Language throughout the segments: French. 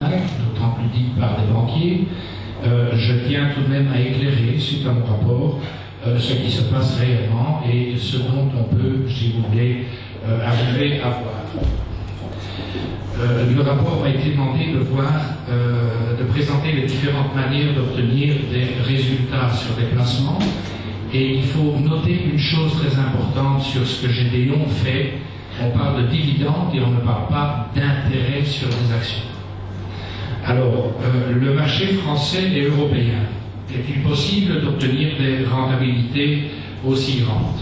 d'autant plus dit par des banquiers, je tiens tout de même à éclairer, suite à mon rapport, ce qui se passe réellement et ce dont on peut, si vous voulez, arriver à voir. Le rapport m'a été demandé de présenter les différentes manières d'obtenir des résultats sur des placements. Et il faut noter une chose très importante sur ce que Gédéon fait. On parle de dividendes et on ne parle pas d'intérêt sur des actions. Alors, le marché français et européen, est-il possible d'obtenir des rentabilités aussi grandes?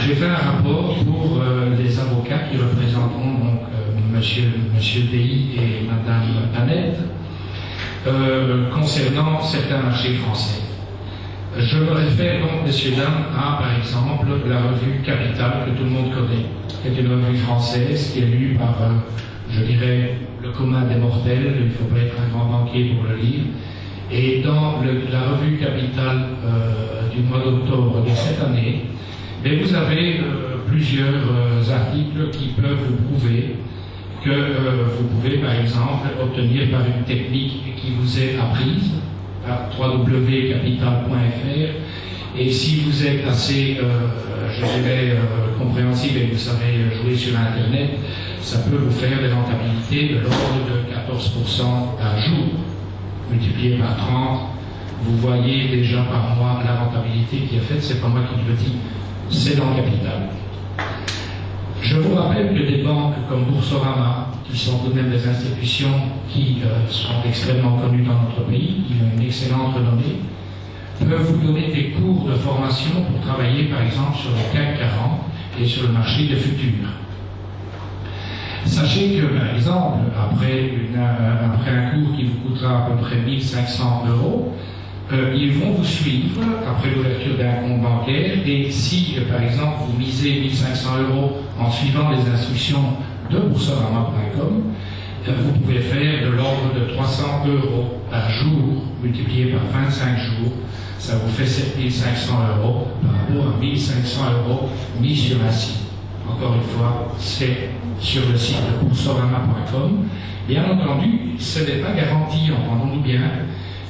J'ai fait un rapport pour les avocats qui représenteront donc monsieur Dey et madame Annette concernant certains marchés français. Je me réfère donc, messieurs, dames, à, par exemple, la revue Capital, que tout le monde connaît, qui est une revue française, qui est lue par, je dirais, le commun des mortels. Il ne faut pas être un grand banquier pour le lire. Et dans la revue Capital du mois d'octobre de cette année, vous avez plusieurs articles qui peuvent vous prouver que vous pouvez, par exemple, obtenir par une technique qui vous est apprise, à www.capital.fr, et si vous êtes assez, je dirais, compréhensible et que vous savez jouer sur Internet, ça peut vous faire des rentabilités de l'ordre de 14% par jour, multiplié par 30. Vous voyez déjà par mois la rentabilité qui est faite, c'est pas moi qui le dis, c'est dans Capital. Je vous rappelle que des banques comme Boursorama, qui sont tout de même des institutions qui sont extrêmement connues dans notre pays, qui ont une excellente renommée, peuvent vous donner des cours de formation pour travailler par exemple sur le CAC 40 et sur le marché des futurs. Sachez que par exemple, après un cours qui vous coûtera à peu près 1 500 €, ils vont vous suivre après l'ouverture d'un compte bancaire, et si par exemple vous misez 1 500 € en suivant les instructions de boursorama.com, vous pouvez faire de l'ordre de 300 € par jour, multiplié par 25 jours, ça vous fait 7 500 € par rapport à 1 500 € mis sur un site. Encore une fois, c'est sur le site de boursorama.com. Bien entendu, ce n'est pas garanti, entendons-nous bien,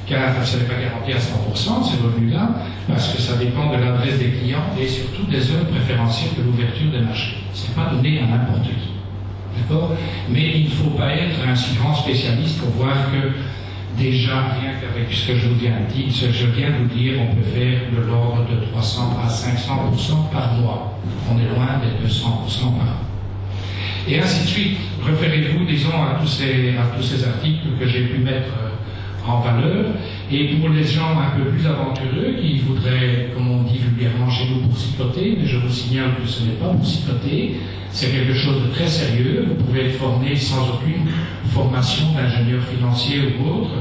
car ce n'est pas garanti à 100% ces revenus-là, parce que ça dépend de l'adresse des clients et surtout des heures préférentielles de l'ouverture des marchés. Ce n'est pas donné à n'importe qui. D'accord? Mais il ne faut pas être un si grand spécialiste pour voir que déjà, rien qu'avec ce que je viens de vous dire, on peut faire de l'ordre de 300 à 500% par mois. On est loin des 200% par an. Et ainsi de suite. Référez-vous, disons, à tous ces articles que j'ai pu mettre en valeur. Et pour les gens un peu plus aventureux qui voudraient, comme on dit vulgairement chez nous, boursicoter, mais je vous signale que ce n'est pas boursicoter, c'est quelque chose de très sérieux. Vous pouvez être formé sans aucune formation d'ingénieur financier ou autre,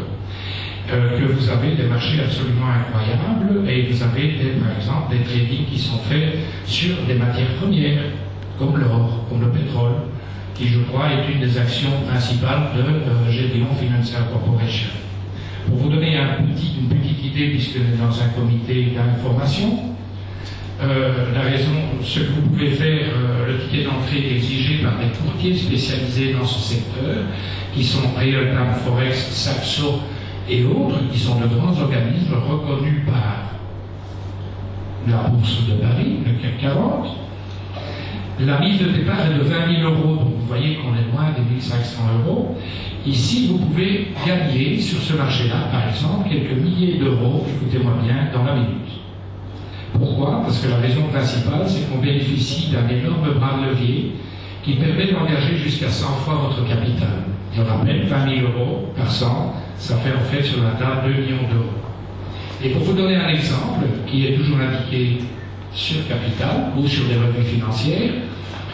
que vous avez des marchés absolument incroyables, et vous avez par exemple des tradings qui sont faits sur des matières premières, comme l'or, comme le pétrole, qui je crois est une des actions principales de Gédéon Financial Corporation. Pour vous donner une petite idée, puisque nous sommes dans un comité d'information, la raison, ce que vous pouvez faire, le ticket d'entrée est exigé par des courtiers spécialisés dans ce secteur, qui sont Real Time Forex, Saxo et autres, qui sont de grands organismes reconnus par la Bourse de Paris, le CAC 40. La mise de départ est de 20 000 €, donc vous voyez qu'on est loin des 1 500 €. Ici, vous pouvez gagner sur ce marché-là, par exemple, quelques milliers d'euros, écoutez-moi bien, dans la minute. Pourquoi? Parce que la raison principale, c'est qu'on bénéficie d'un énorme bras de levier qui permet d'engager jusqu'à 100 fois votre capital. Je rappelle, 20 000 € par 100, ça fait en fait sur la table 2 millions d'euros. Et pour vous donner un exemple, qui est toujours indiqué sur Capital ou sur des revues financières,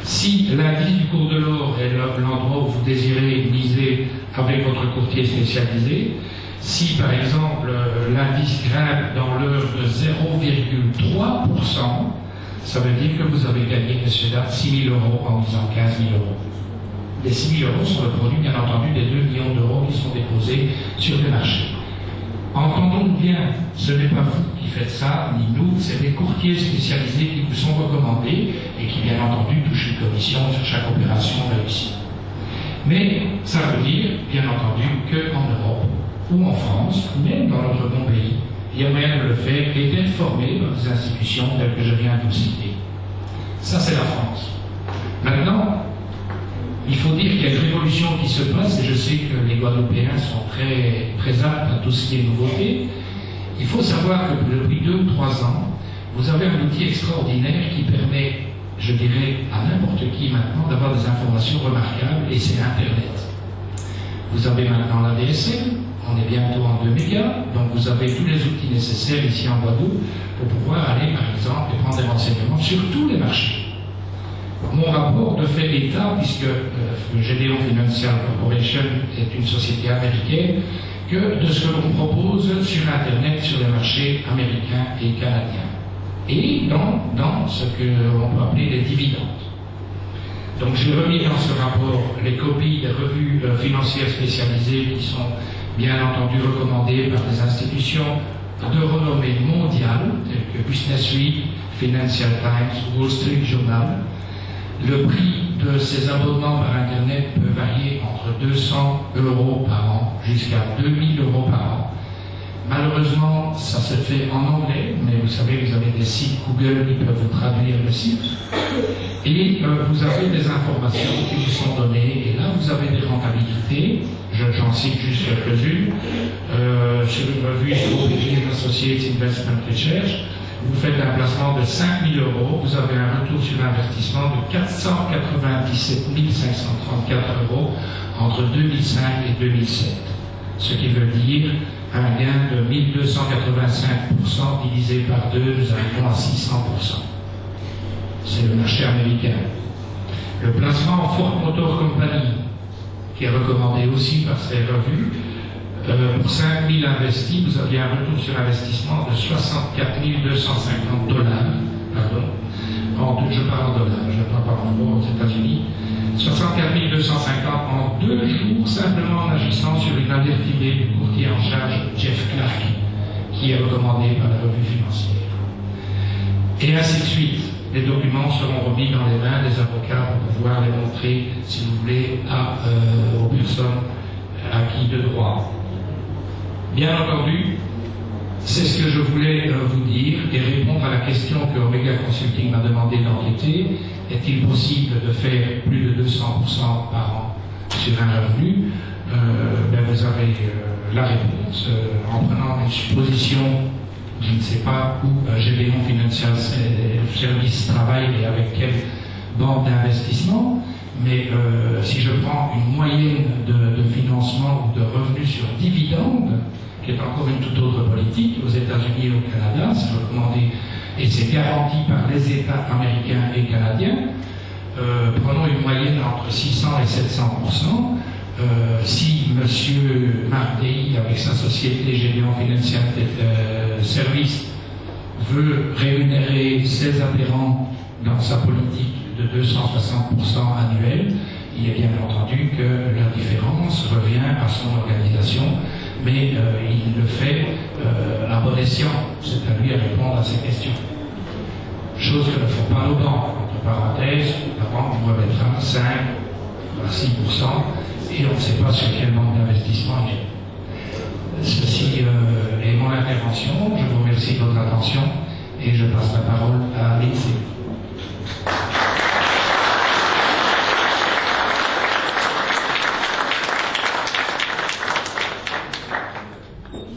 si l'indice du cours de l'or est l'endroit où vous désirez miser avec votre courtier spécialisé, si par exemple l'indice grimpe dans l'heure de 0,3%, ça veut dire que vous avez gagné, monsieur Dard, 6 000 € en misant 15 000 €. Les 6 000 € sont le produit, bien entendu, des 2 millions d'euros qui sont déposés sur les marchés. Entendons bien, ce n'est pas vous qui faites ça, ni nous, c'est des courtiers spécialisés qui vous sont recommandés et qui, bien entendu, touchent une commission sur chaque opération réussie. Mais ça veut dire, bien entendu, qu'en Europe, ou en France, ou même dans notre bon pays, il y a moyen de le faire et d'être formé dans des institutions telles que je viens de vous citer. Ça, c'est la France. Maintenant, il faut dire qu'il y a une révolution qui se passe, et je sais que les Guadeloupéens sont très aptes à tout ce qui est nouveauté. Il faut savoir que depuis 2 ou 3 ans, vous avez un outil extraordinaire qui permet, je dirais, à n'importe qui maintenant d'avoir des informations remarquables, et c'est Internet. Vous avez maintenant la DSL, on est bientôt en 2 mégas, donc vous avez tous les outils nécessaires ici en Guadeloupe pour pouvoir aller, par exemple, et prendre des renseignements sur tous les marchés. Mon rapport de fait état, puisque Gedeon Financial Corporation est une société américaine, que de ce que l'on propose sur Internet, sur les marchés américains et canadiens. Et dans ce que l'on peut appeler les dividendes. Donc j'ai remis dans ce rapport les copies des revues financières spécialisées qui sont bien entendu recommandées par des institutions de renommée mondiale, telles que Business Week, Financial Times, Wall Street Journal. Le prix de ces abonnements par Internet peut varier entre 200 € par an jusqu'à 2000 € par an. Malheureusement, ça se fait en anglais, mais vous savez, vous avez des sites Google qui peuvent vous traduire le site. Et vous avez des informations qui vous sont données, et là vous avez des rentabilités. J'en cite juste quelques-unes. Sur une revue Strategic Associates Investment Research, vous faites un placement de 5 000 €, vous avez un retour sur investissement de 497 534 € entre 2005 et 2007. Ce qui veut dire un gain de 1285% divisé par 2, nous arrivons à 600%. C'est le marché américain. Le placement en Ford Motor Company, qui est recommandé aussi par ces revues, pour 5 000 investis, vous aviez un retour sur investissement de 64 250 $. Pardon. Je parle en dollars, je ne parle pas en euros aux États-Unis. 64 250 en 2 jours, simplement en agissant sur une alertée du courtier en charge, Jeff Clark, qui est recommandé par la revue financière. Et ainsi de suite. Les documents seront remis dans les mains des avocats pour pouvoir les montrer, si vous voulez, aux personnes acquises de droit. Bien entendu, c'est ce que je voulais vous dire et répondre à la question que Omega Consulting m'a demandé d'enquêter. Est-il possible de faire plus de 200% par an sur un revenu? Vous avez la réponse en prenant une supposition. Je ne sais pas où Gedeon Financial Services travaille et avec quelle banque d'investissement, mais si je prends une moyenne de financement ou de revenus sur dividendes, qui est encore une toute autre politique, aux États-Unis et au Canada, c'est recommandé et c'est garanti par les États américains et canadiens, prenons une moyenne entre 600 et 700%. Si M. Mardi, avec sa société Gedeon Financial Services, veut rémunérer ses adhérents dans sa politique de 260% annuel, il est bien entendu que la différence revient à son organisation, mais il le fait à bon escient. C'est à lui à répondre à ces questions. Chose que ne font pas nos banques. Entre parenthèses, la banque vous remettra 5 à 6%. Et on ne sait pas sur quel manque d'investissement il est. Ceci est mon intervention. Je vous remercie de votre attention et je passe la parole à Lindsay.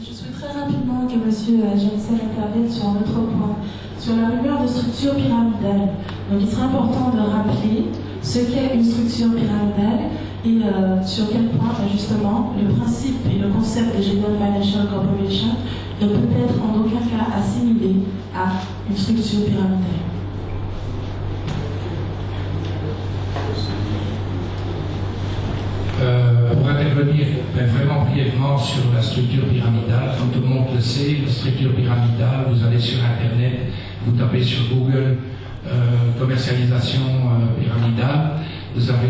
Je souhaiterais rapidement que M. Jensen intervienne sur un autre point, sur la rumeur de structure pyramidale. Donc il serait important de rappeler ce qu'est une structure pyramidale et sur quel point, justement, le principe et le concept de Gedeon Financial Corporation ne peut être en aucun cas assimilé à une structure pyramidale. Pour intervenir vraiment brièvement sur la structure pyramidale, comme tout le monde le sait, la structure pyramidale, vous allez sur Internet, vous tapez sur Google commercialisation pyramidale, vous avez